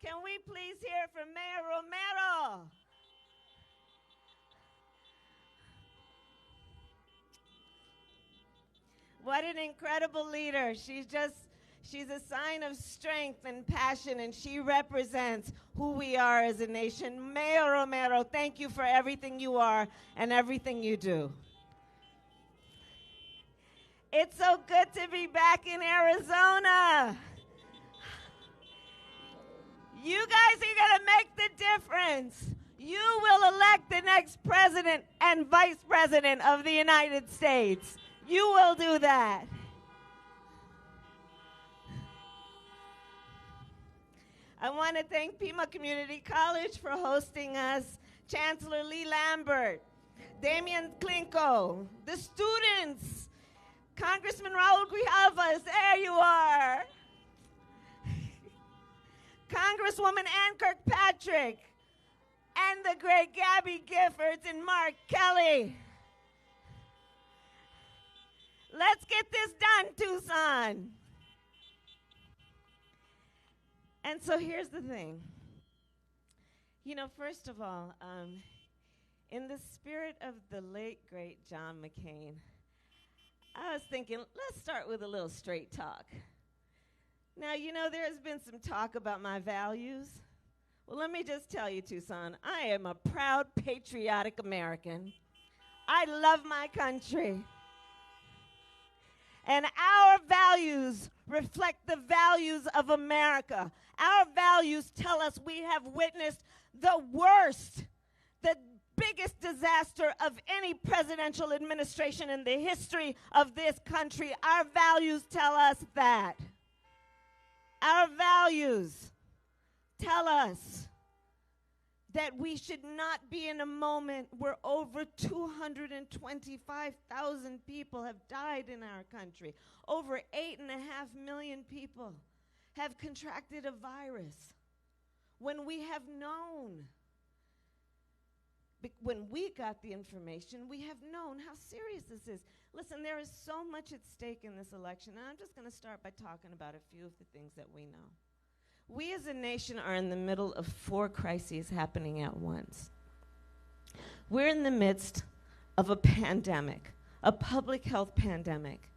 Can we please hear from Mayor Romero? What an incredible leader. She's a sign of strength and passion, and she represents who we are as a nation. Mayor Romero, thank you for everything you are and everything you do. It's so good to be back in Arizona. You guys are going to make the difference. You will elect the next president and vice president of the United States. You will do that. I want to thank Pima Community College for hosting us, Chancellor Lee Lambert, Damian Klinko, the students, Congressman Raul Grijalvas, there you are, Congresswoman Ann Kirkpatrick, and the great Gabby Giffords and Mark Kelly. Let's get this done, Tucson. And so here's the thing. You know, first of all, in the spirit of the late, great John McCain, I was thinking, let's start with a little straight talk. Now, you know, there's been some talk about my values. Well, let me just tell you, Tucson, I am a proud, patriotic American. I love my country. And our values reflect the values of America. Our values tell us we have witnessed the worst, the biggest disaster of any presidential administration in the history of this country. Our values tell us that. Our values tell us that we should not be in a moment where over 225,000 people have died in our country. Over 8.5 million people have contracted a virus. When we have known, when we got the information, we have known how serious this is. Listen, there is so much at stake in this election, and I'm just going to start by talking about a few of the things that we know. We as a nation are in the middle of 4 crises happening at once. We're in the midst of a pandemic, a public health pandemic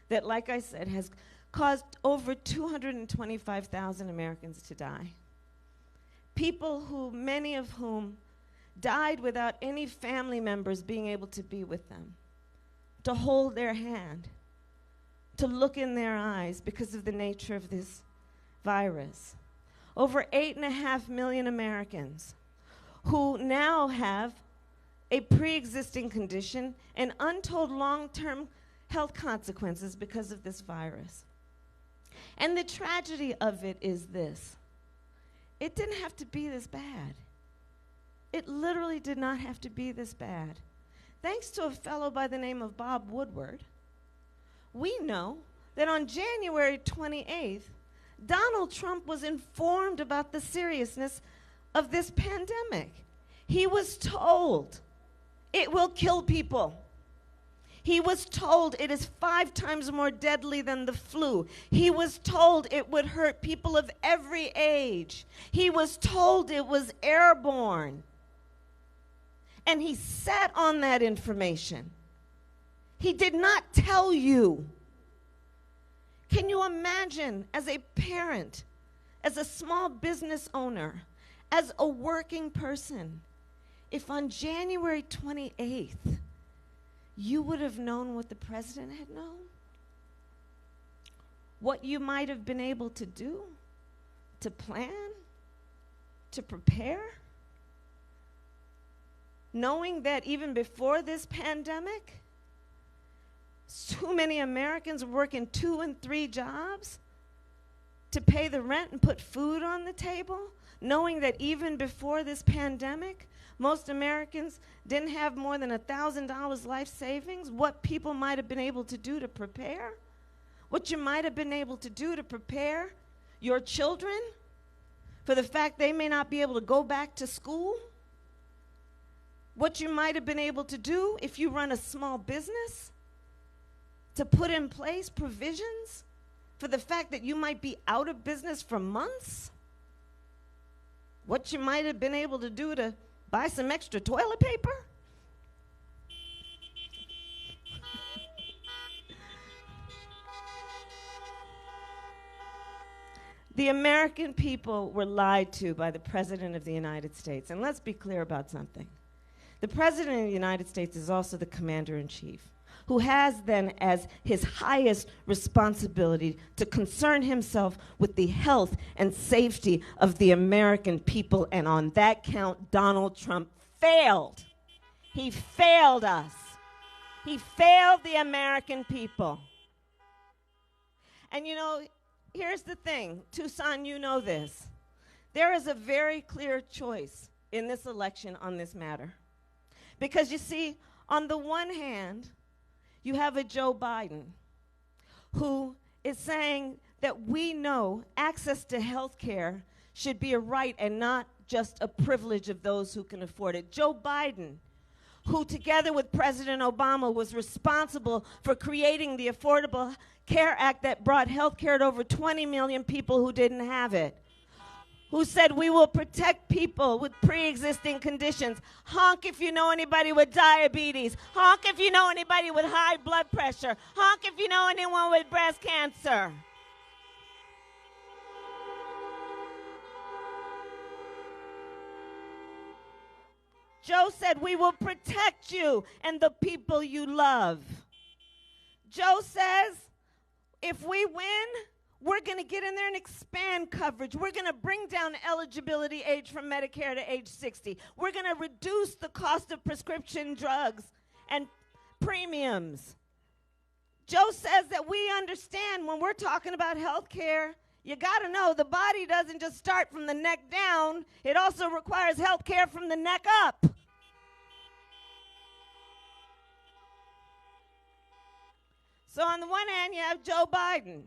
that, like I said, has caused over 225,000 Americans to die. People who, many of whom, died without any family members being able to be with them, to hold their hand, to look in their eyes because of the nature of this virus. Over 8.5 million Americans who now have a pre-existing condition and untold long-term health consequences because of this virus. And the tragedy of it is this. It didn't have to be this bad. It literally did not have to be this bad. Thanks to a fellow by the name of Bob Woodward, we know that on January 28th, Donald Trump was informed about the seriousness of this pandemic. He was told it will kill people. He was told it is 5 times more deadly than the flu. He was told it would hurt people of every age. He was told it was airborne. And he sat on that information. He did not tell you. Can you imagine, as a parent, as a small business owner, as a working person, if on January 28th, you would have known what the president had known? What you might have been able to do, to plan, to prepare? Knowing that even before this pandemic, so many Americans were working 2 and 3 jobs to pay the rent and put food on the table, knowing that even before this pandemic, most Americans didn't have more than $1,000 life savings, what people might have been able to do to prepare, what you might have been able to do to prepare your children for the fact they may not be able to go back to school, what you might have been able to do if you run a small business to put in place provisions for the fact that you might be out of business for months. what you might have been able to do to buy some extra toilet paper? The American people were lied to by the President of the United States. And let's be clear about something. The President of the United States is also the Commander-in-Chief, who has then as his highest responsibility to concern himself with the health and safety of the American people. And on that count, Donald Trump failed. He failed us. He failed the American people. And you know, here's the thing, Tucson, you know this. There is a very clear choice in this election on this matter. Because you see, on the one hand, you have a Joe Biden who is saying that we know access to health care should be a right and not just a privilege of those who can afford it. Joe Biden, who together with President Obama was responsible for creating the Affordable Care Act that brought health care to over 20 million people who didn't have it, who said we will protect people with pre-existing conditions. Honk if you know anybody with diabetes. Honk if you know anybody with high blood pressure. Honk if you know anyone with breast cancer. Joe said we will protect you and the people you love. Joe says if we win, we're going to get in there and expand coverage. We're going to bring down eligibility age from Medicare to age 60. We're going to reduce the cost of prescription drugs and premiums. Joe says that we understand when we're talking about health care, you got to know the body doesn't just start from the neck down. It also requires health care from the neck up. So on the one hand, you have Joe Biden,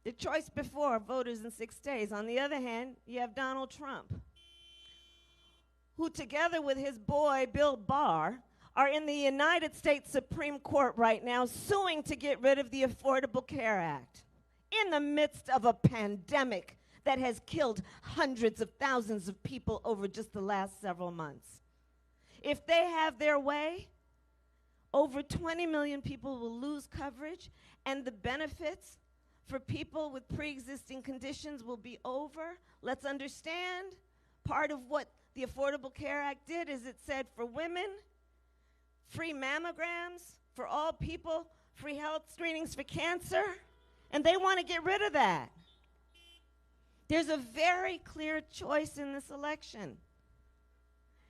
the choice before voters in 6 days. On the other hand, you have Donald Trump, who together with his boy, Bill Barr, are in the United States Supreme Court right now suing to get rid of the Affordable Care Act in the midst of a pandemic that has killed hundreds of thousands of people over just the last several months. If they have their way, over 20 million people will lose coverage, and the benefits for people with pre-existing conditions will be over. Let's understand, part of what the Affordable Care Act did is it said for women, free mammograms, for all people, free health screenings for cancer, and they want to get rid of that. There's a very clear choice in this election.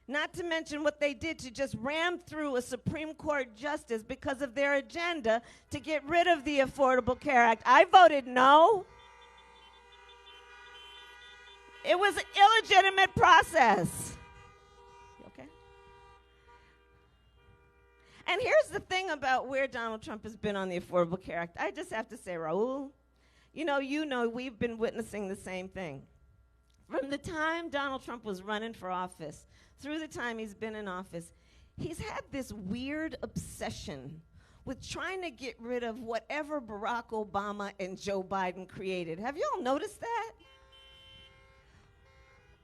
Not to mention what they did to just ram through a Supreme Court justice because of their agenda to get rid of the Affordable Care Act. I voted no. It was an illegitimate process. Okay? And here's the thing about where Donald Trump has been on the Affordable Care Act. I just have to say, Raul, you know, we've been witnessing the same thing. From the time Donald Trump was running for office, through the time he's been in office, he's had this weird obsession with trying to get rid of whatever Barack Obama and Joe Biden created. Have you all noticed that?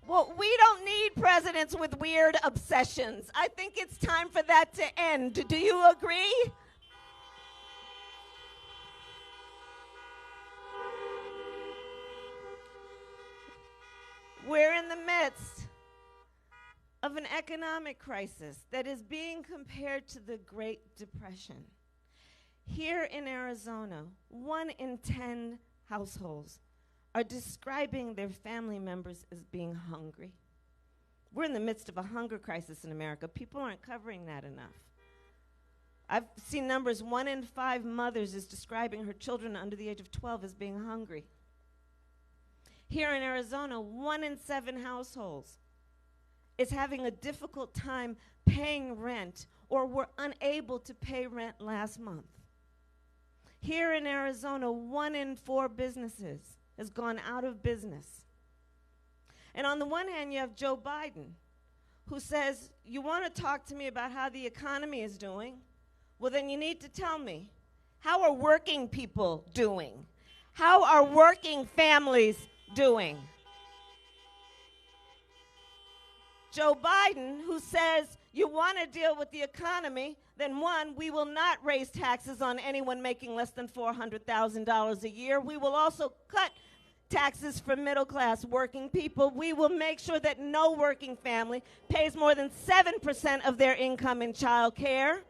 Well, we don't need presidents with weird obsessions. I think it's time for that to end. Do you agree? We're in the midst of an economic crisis that is being compared to the Great Depression. Here in Arizona, 1 in 10 households are describing their family members as being hungry. We're in the midst of a hunger crisis in America. People aren't covering that enough. I've seen numbers, 1 in 5 mothers is describing her children under the age of 12 as being hungry. Here in Arizona, 1 in 7 households is having a difficult time paying rent or were unable to pay rent last month. Here in Arizona, 1 in 4 businesses has gone out of business. And on the one hand, you have Joe Biden, who says, you want to talk to me about how the economy is doing? Well, then you need to tell me, how are working people doing? How are working families doing? Joe Biden, who says you want to deal with the economy, then one, we will not raise taxes on anyone making less than $400,000 a year. We will also cut taxes for middle-class working people. We will make sure that no working family pays more than 7% of their income in child care.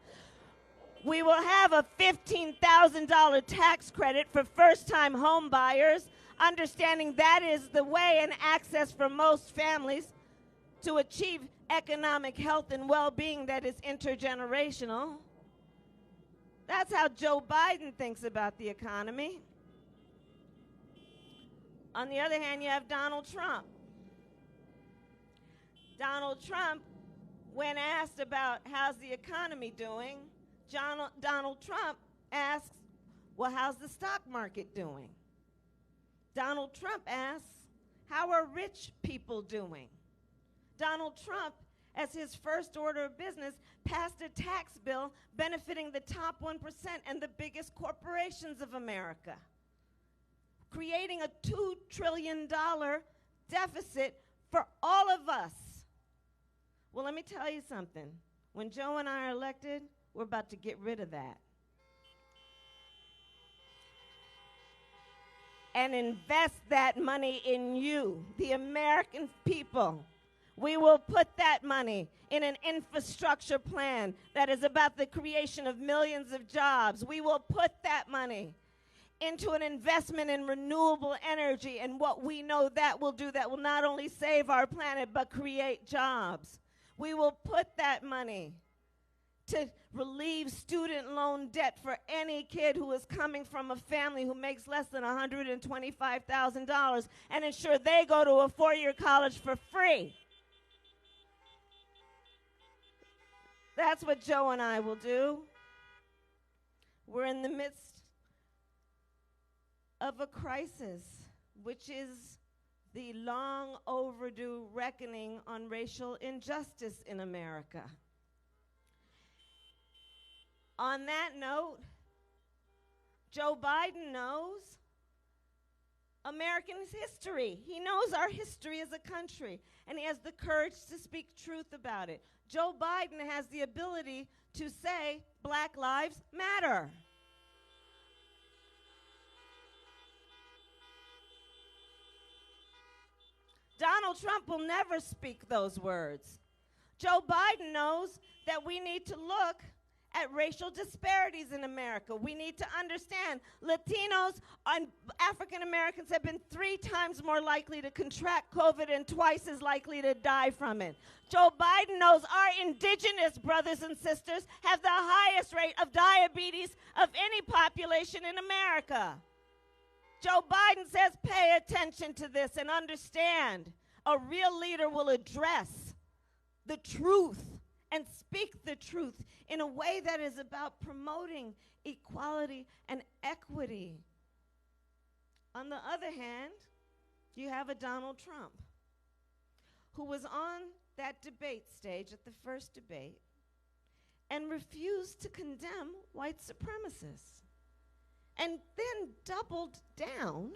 We will have a $15,000 tax credit for first-time home buyers, understanding that is the way and access for most families to achieve economic health and well-being that is intergenerational. That's how Joe Biden thinks about the economy. On the other hand, you have Donald Trump. Donald Trump, when asked about how's the economy doing, Donald Trump asks, well, how's the stock market doing? Donald Trump asks, how are rich people doing? Donald Trump, as his first order of business, passed a tax bill benefiting the top 1% and the biggest corporations of America, creating a $2 trillion deficit for all of us. Well, let me tell you something. When Joe and I are elected, we're about to get rid of that and invest that money in you, the American people. We will put that money in an infrastructure plan that is about the creation of millions of jobs. We will put that money into an investment in renewable energy and what we know that will do, that will not only save our planet but create jobs. We will put that money to relieve student loan debt for any kid who is coming from a family who makes less than $125,000 and ensure they go to a four-year college for free. That's what Joe and I will do. We're in the midst of a crisis, which is the long overdue reckoning on racial injustice in America. On that note, Joe Biden knows American history. He knows our history as a country, and he has the courage to speak truth about it. Joe Biden has the ability to say Black Lives Matter. Donald Trump will never speak those words. Joe Biden knows that we need to look at racial disparities in America. We need to understand Latinos and African Americans have been 3 times more likely to contract COVID and twice as likely to die from it. Joe Biden knows our indigenous brothers and sisters have the highest rate of diabetes of any population in America. Joe Biden says pay attention to this and understand. A real leader will address the truth and speak the truth in a way that is about promoting equality and equity. On the other hand, you have a Donald Trump who was on that debate stage at the first debate and refused to condemn white supremacists, and then doubled down,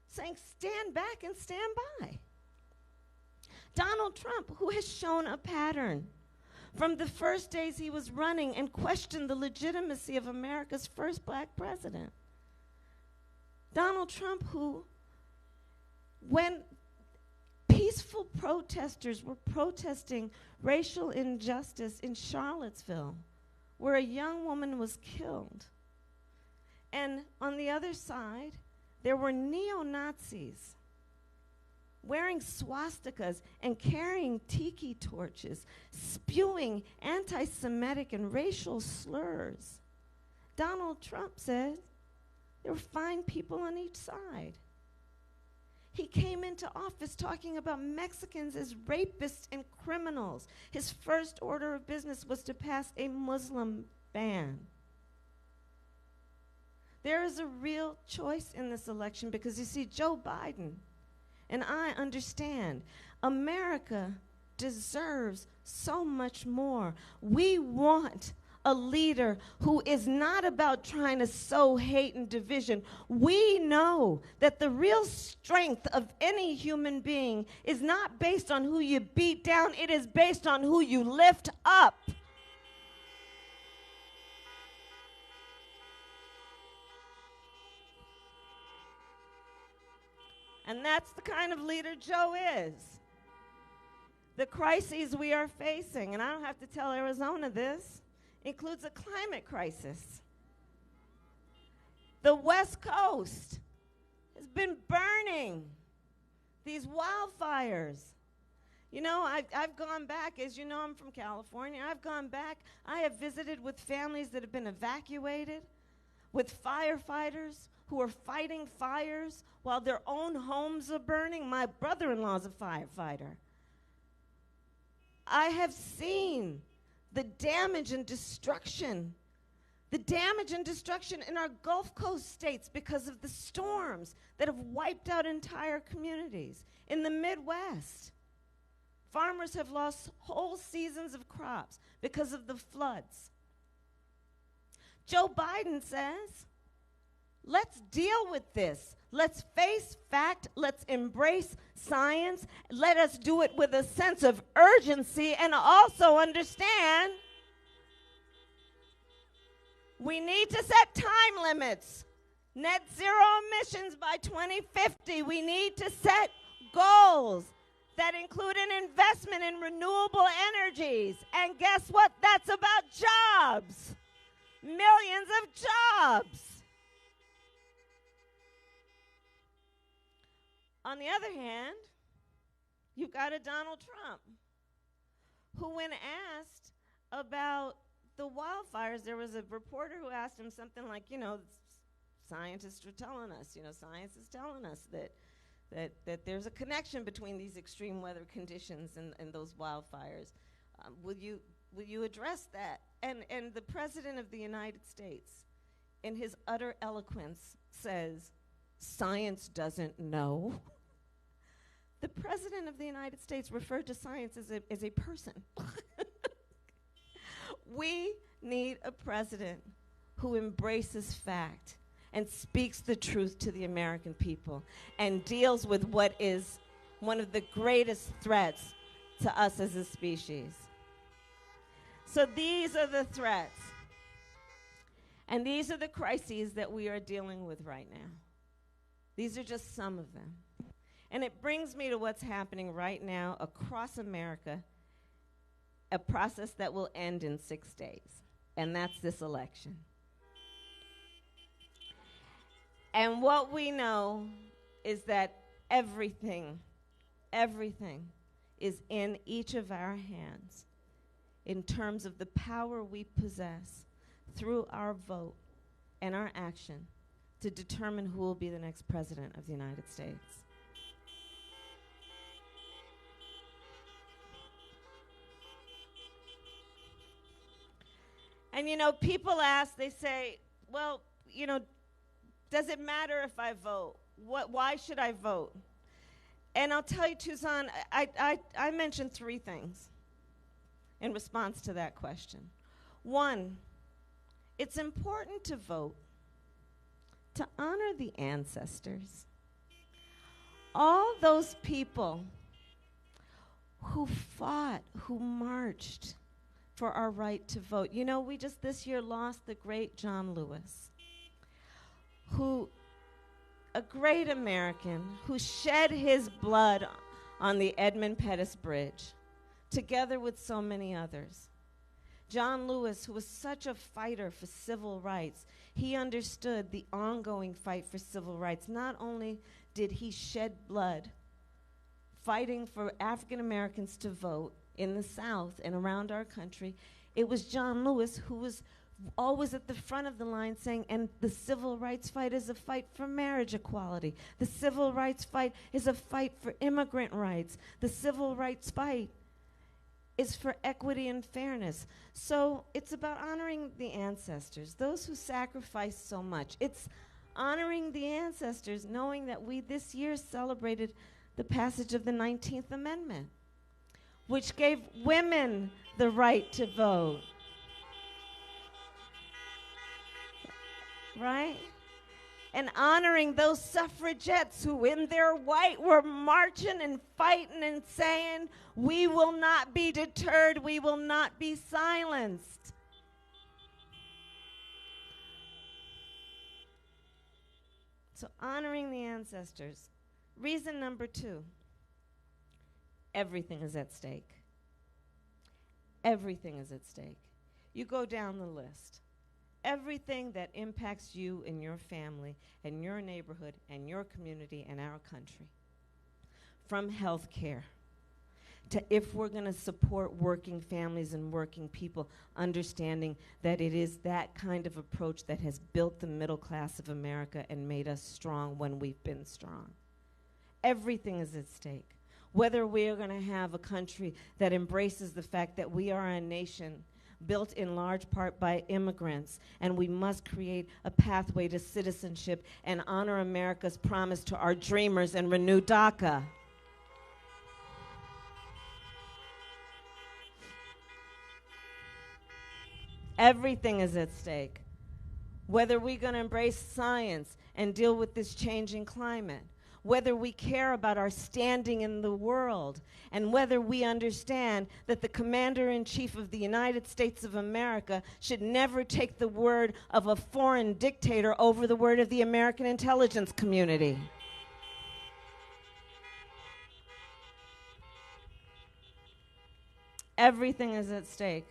saying stand back and stand by. Donald Trump, who has shown a pattern from the first days he was running and questioned the legitimacy of America's first black president. Donald Trump, who, when peaceful protesters were protesting racial injustice in Charlottesville, where a young woman was killed, and on the other side, there were neo-Nazis wearing swastikas and carrying tiki torches, spewing anti-Semitic and racial slurs. Donald Trump said there were fine people on each side. He came into office talking about Mexicans as rapists and criminals. His first order of business was to pass a Muslim ban. There is a real choice in this election because, you see, Joe Biden and I understand America deserves so much more. We want a leader who is not about trying to sow hate and division. We know that the real strength of any human being is not based on who you beat down, it is based on who you lift up. And that's the kind of leader Joe is. The crises we are facing, and I don't have to tell Arizona this, includes a climate crisis. The West Coast has been burning. These wildfires. You know, I've gone back, as you know, I'm from California. I've gone back. I have visited with families that have been evacuated, with firefighters who are fighting fires while their own homes are burning. My brother-in-law is a firefighter. I have seen the damage and destruction in our Gulf Coast states because of the storms that have wiped out entire communities. In the Midwest, farmers have lost whole seasons of crops because of the floods. Joe Biden says, let's deal with this. Let's face fact. Let's embrace science. Let us do it with a sense of urgency and also understand we need to set time limits. Net zero emissions by 2050. We need to set goals that include an investment in renewable energies. And guess what? That's about jobs. Millions of jobs. On the other hand, you've got a Donald Trump who, when asked about the wildfires, there was a reporter who asked him something like, you know, scientists are telling us, you know, science is telling us that there's a connection between these extreme weather conditions and those wildfires. Will you address that? And the President of the United States, in his utter eloquence, says, science doesn't know. The President of the United States referred to science as a person. We need a president who embraces fact and speaks the truth to the American people and deals with what is one of the greatest threats to us as a species. So these are the threats. And these are the crises that we are dealing with right now. These are just some of them. And it brings me to what's happening right now across America, a process that will end in 6 days, and that's this election. And what we know is that everything is in each of our hands in terms of the power we possess through our vote and our action to determine who will be the next president of the United States. And, you know, people ask, they say, well, you know, does it matter if I vote? Why should I vote? And I'll tell you, Tucson, I mentioned 3 things in response to that question. 1, it's important to vote to honor the ancestors. All those people who fought, who marched for our right to vote. You know, we just this year lost the great John Lewis, who, a great American, who shed his blood on the Edmund Pettus Bridge, together with so many others. John Lewis, who was such a fighter for civil rights, he understood the ongoing fight for civil rights. Not only did he shed blood fighting for African Americans to vote in the South and around our country, it was John Lewis who was always at the front of the line saying, and the civil rights fight is a fight for marriage equality. The civil rights fight is a fight for immigrant rights. The civil rights fight is for equity and fairness. So it's about honoring the ancestors, those who sacrificed so much. It's honoring the ancestors, knowing that we this year celebrated the passage of the 19th Amendment, which gave women the right to vote. right? And honoring those suffragettes who in their white were marching and fighting and saying, we will not be deterred, we will not be silenced. So honoring the ancestors. Reason number 2, everything is at stake. Everything is at stake. You go down the list. Everything that impacts you and your family and your neighborhood and your community and our country. From health care to if we're going to support working families and working people, understanding that it is that kind of approach that has built the middle class of America and made us strong when we've been strong. Everything is at stake. Whether we are going to have a country that embraces the fact that we are a nation built in large part by immigrants, and we must create a pathway to citizenship and honor America's promise to our dreamers and renew DACA. Everything is at stake. Whether we're going to embrace science and deal with this changing climate, whether we care about our standing in the world, and whether we understand that the Commander-in-Chief of the United States of America should never take the word of a foreign dictator over the word of the American intelligence community. Everything is at stake.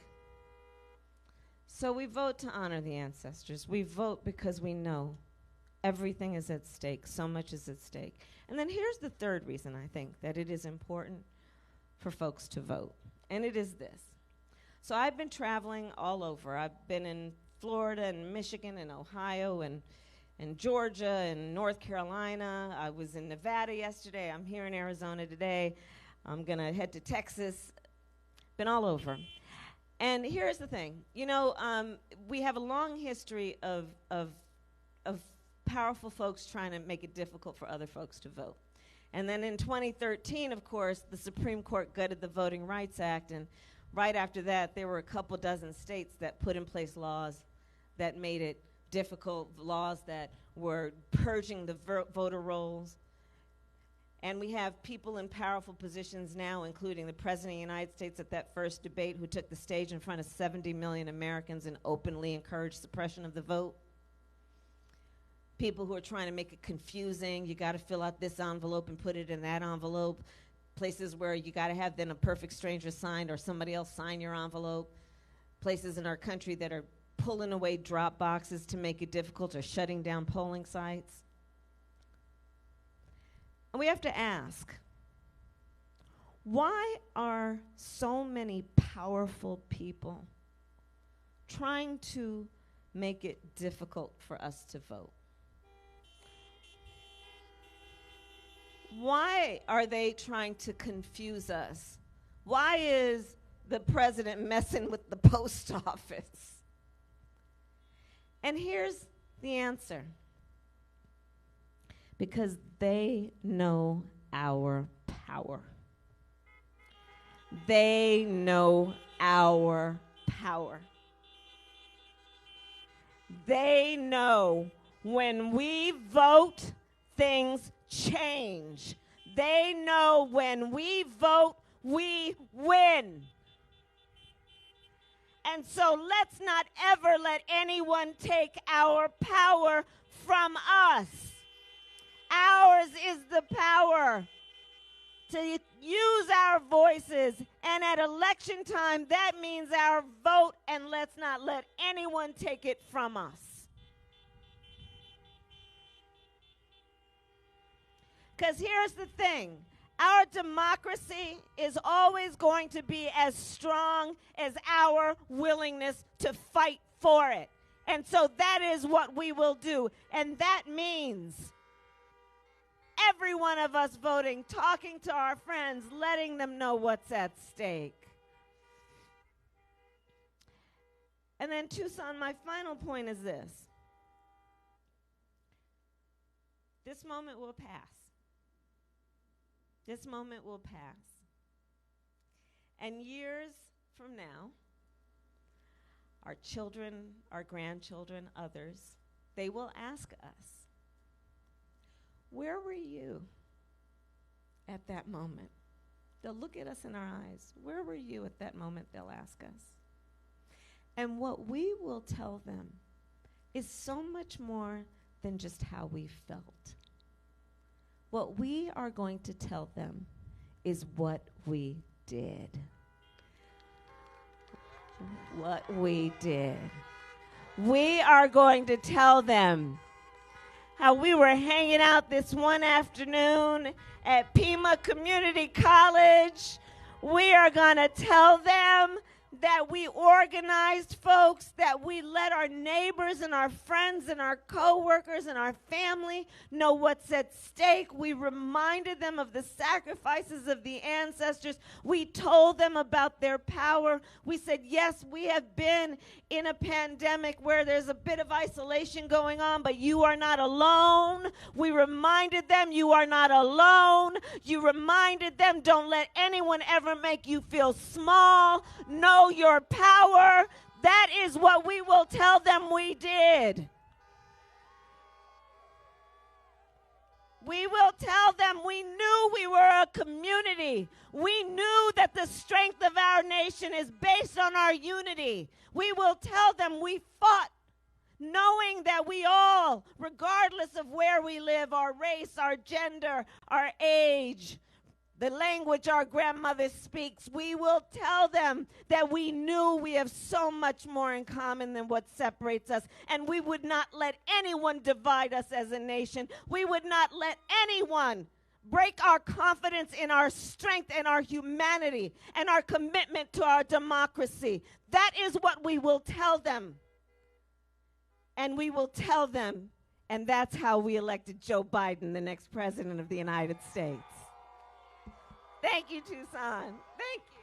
So we vote to honor the ancestors. We vote because we know everything is at stake. So much is at stake. And then here's the third reason I think that it is important for folks to vote. And it is this. So I've been traveling all over. I've been in Florida and Michigan and Ohio and Georgia and North Carolina. I was in Nevada yesterday. I'm here in Arizona today. I'm going to head to Texas. Been all over. And here's the thing. You know, we have a long history of powerful folks trying to make it difficult for other folks to vote. And then in 2013, of course, the Supreme Court gutted the Voting Rights Act, and right after that, there were a couple dozen states that put in place laws that made it difficult, laws that were purging the voter rolls. And we have people in powerful positions now, including the President of the United States at that first debate, who took the stage in front of 70 million Americans and openly encouraged suppression of the vote. People who are trying to make it confusing. You got to fill out this envelope and put it in that envelope. Places where you got to have then a perfect stranger sign or somebody else sign your envelope. Places in our country that are pulling away drop boxes to make it difficult or shutting down polling sites. And we have to ask, why are so many powerful people trying to make it difficult for us to vote? Why are they trying to confuse us? Why is the president messing with the post office? And here's the answer. Because they know our power. They know our power. They know when we vote, things change. They know when we vote, we win. And so let's not ever let anyone take our power from us. Ours is the power to use our voices, and at election time, that means our vote, and let's not let anyone take it from us. Because here's the thing, our democracy is always going to be as strong as our willingness to fight for it. And so that is what we will do, and that means every one of us voting, talking to our friends, letting them know what's at stake. And then Tucson, my final point is this. This moment will pass. This moment will pass. And years from now, our children, our grandchildren, others, they will ask us, where were you at that moment? They'll look at us in our eyes. Where were you at that moment, they'll ask us. And what we will tell them is so much more than just how we felt. What we are going to tell them is what we did. What we did. We are going to tell them how we were hanging out this one afternoon at Pima Community College. We are going to tell them that we organized folks, that we let our neighbors and our friends and our coworkers and our family know what's at stake. We reminded them of the sacrifices of the ancestors. We told them about their power. We said, yes, we have been in a pandemic where there's a bit of isolation going on, but you are not alone. We reminded them you are not alone. You reminded them, don't let anyone ever make you feel small. Know your power. That is what we will tell them we did. We will tell them we knew we were a community. We knew that the strength of our nation is based on our unity. We will tell them we fought knowing that we all, regardless of where we live, our race, our gender, our age, the language our grandmother speaks, we will tell them that we knew we have so much more in common than what separates us, and we would not let anyone divide us as a nation. We would not let anyone break our confidence in our strength and our humanity and our commitment to our democracy. That is what we will tell them. And we will tell them, and that's how we elected Joe Biden, the next president of the United States. Thank you, Tucson. Thank you.